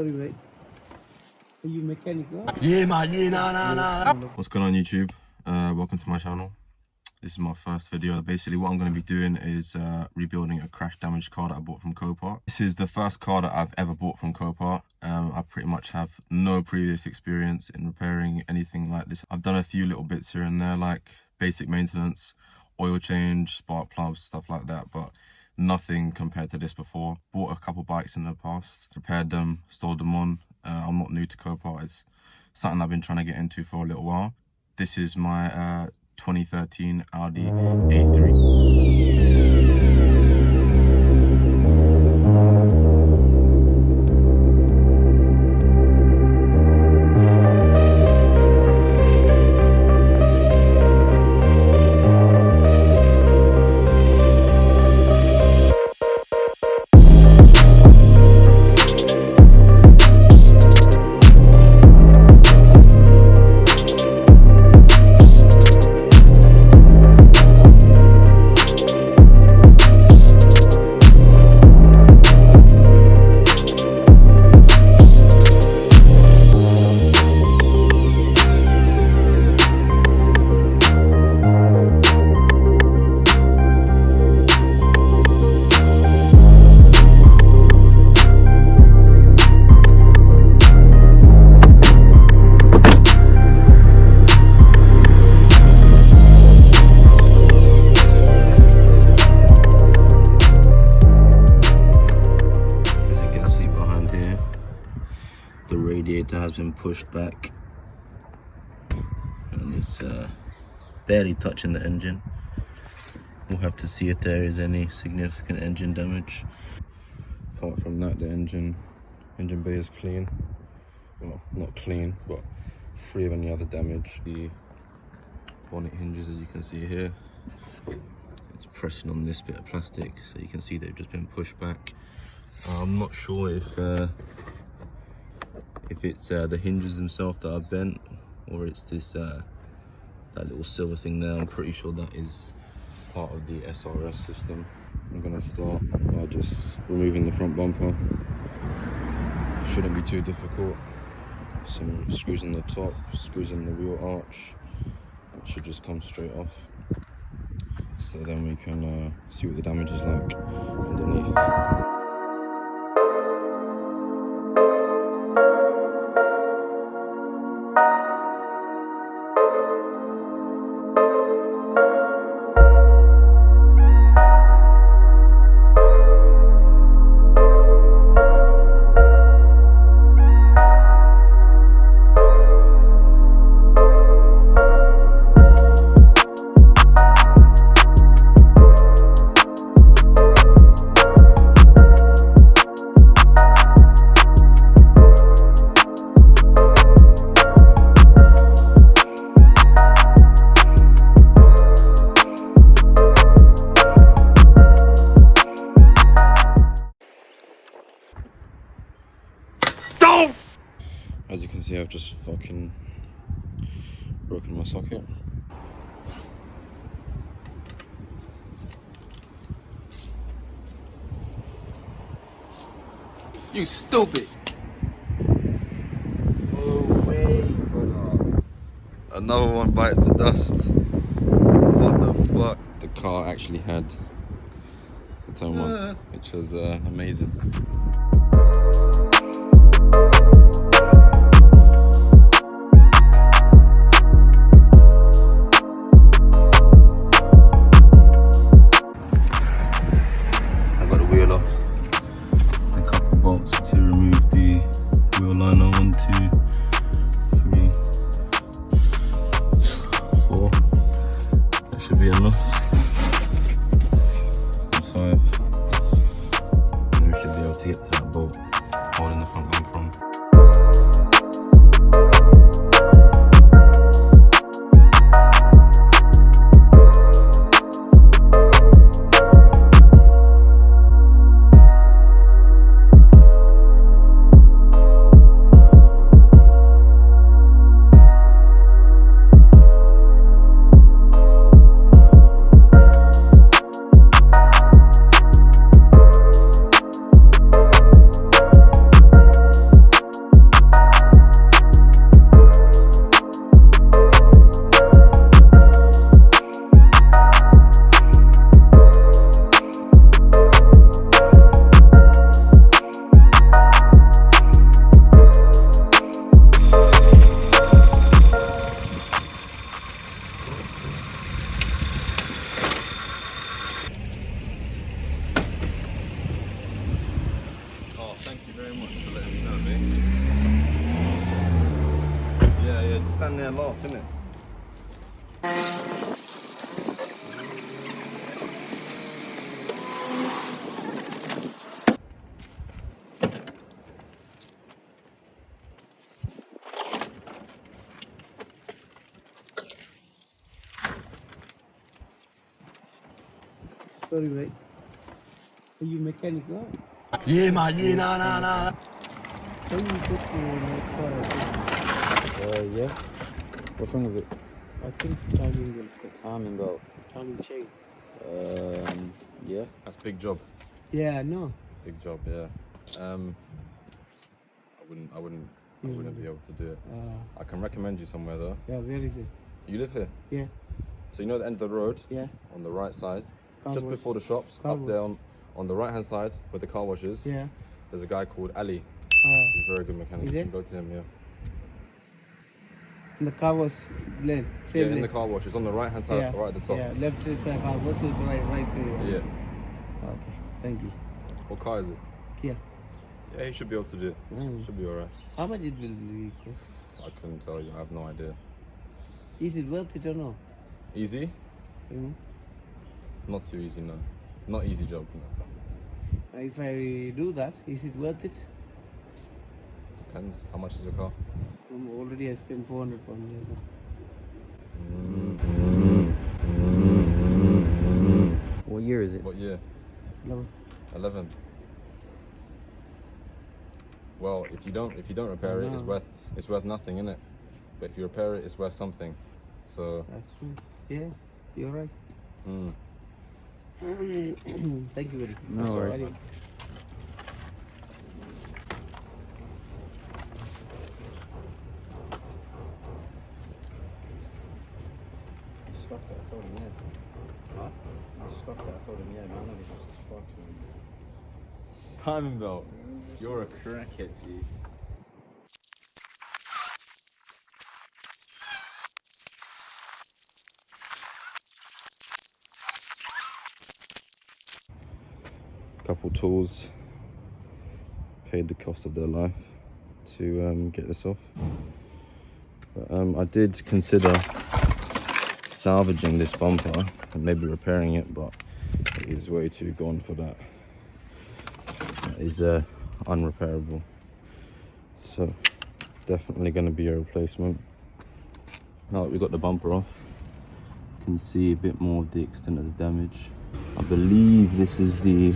Sorry, mate. Are you mechanical? Yeah, man. Yeah, nah. What's going on, YouTube? Welcome to my channel. This is my first video. Basically, what I'm going to be doing is rebuilding a crash damaged car that I bought from Copart. This is the first car that I've ever bought from Copart. I pretty much have no previous experience in repairing anything like this. I've done a few little bits here and there, like basic maintenance, oil change, spark plugs, stuff like that, but nothing compared to this before. Bought a couple bikes in the past, repaired them, stored them on. I'm not new to Copart. It's something I've been trying to get into for a little while. This is my 2013 Audi A3. The radiator has been pushed back and it's barely touching the engine. We'll have to see if there is any significant engine damage. Apart from that, the engine bay is clean. Well, not clean, but free of any other damage. The bonnet hinges, as you can see here, it's pressing on this bit of plastic, so you can see they've just been pushed back. I'm not sure if it's the hinges themselves that are bent, or it's this that little silver thing there. I'm pretty sure that is part of the SRS system. I'm gonna start by just removing the front bumper. Shouldn't be too difficult. Some screws in the top, screws in the wheel arch. That should just come straight off. So then we can see what the damage is like underneath. As you can see, I've just fucking broken my socket. You stupid! No way, brother. Another one bites the dust. What the fuck? The car actually had the turn one, which was amazing. To remove the wheel liner. 1, 2, 3, 4. That should be enough. 5. And we should be able to get to that bolt. stand there and laugh, innit? Sorry, mate. Are you mechanic, no? Yeah, man, yeah, nah. Can you put my car? Yeah. What's wrong with it? I think it's timing belt. Timing belt. Timing chain. Yeah. That's a big job. Yeah, no. Big job, yeah. I wouldn't be able to do it. I can recommend you somewhere though. Yeah, where is it? You live here? Yeah. So you know the end of the road? Yeah. On the right side, Car just wash. before the shops, Car up wash. there on the right hand side where the car wash is, Yeah. there's a guy called Ali. He's a very good mechanic. Is You it? can go to him, yeah. In the car wash lane. Same Yeah, in lane. the car wash. It's on the right hand side, Yeah. right at the top. Yeah, left to the car wash is right to you. Yeah. Okay, thank you. What car is it? Kia. Yeah, he should be able to do it. Should be alright. How much it will be cost? I couldn't tell you. I have no idea. Is it worth it or no? Easy? Not too easy, no. Not easy job, no. If I do that, is it worth it? Depends. How much is your car? Already I spent 400 pounds. What year is it? What year? No. 11. Well, if you don't repair it, it's worth nothing, innit? But if you repair it, it's worth something. So That's true. Yeah, you're right. Thank you very much. No worries. Stuff that I told him, yeah. Huh? Stuff that I told him, yeah, man. It's just fucking. timing belt. You're a crackhead, G. Couple tools. Paid the cost of their life to get this off. But I did consider salvaging this bumper and maybe repairing it, but it is way too gone for that. That is unrepairable. So definitely going to be a replacement. Now that we got the bumper off, you can see a bit more of the extent of the damage. I believe this is the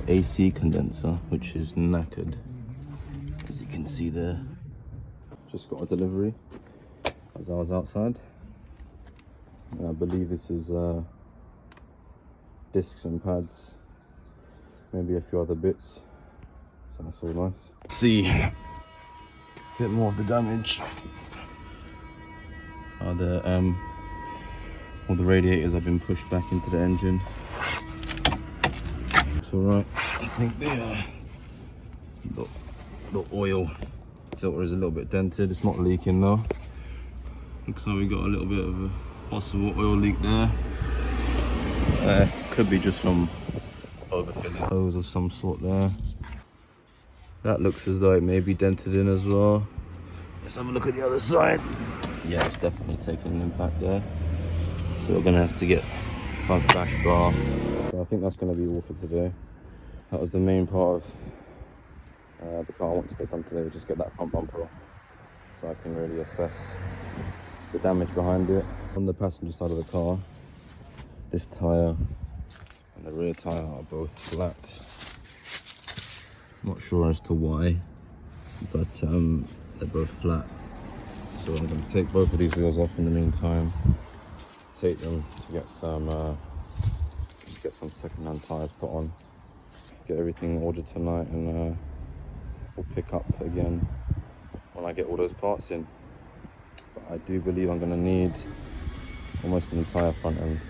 AC condenser, which is knackered, as you can see there. Just got a delivery as I was outside, and I believe this is discs and pads, maybe a few other bits, so that's all nice. See a bit more of the damage. All the radiators have been pushed back into the engine. It's alright. I think the oil filter is a little bit dented. It's not leaking though. Looks like we got a little bit of a possible oil leak there. Could be just from overfilling hose of some sort there. That looks as though it may be dented in as well. Let's have a look at the other side. Yeah, it's definitely taking an impact there. So we're gonna have to get front bash bar. So I think that's gonna be all for today. That was the main part of the car I want to get done today. Just get that front bumper off, so I can really assess the damage behind it. On the passenger side of the car, this tyre and the rear tyre are both flat. Not sure as to why, but they're both flat. So I'm going to take both of these wheels off in the meantime, take them to get some second-hand tyres put on, get everything ordered tonight, and we'll pick up again when I get all those parts in. But I do believe I'm going to need almost an entire front end.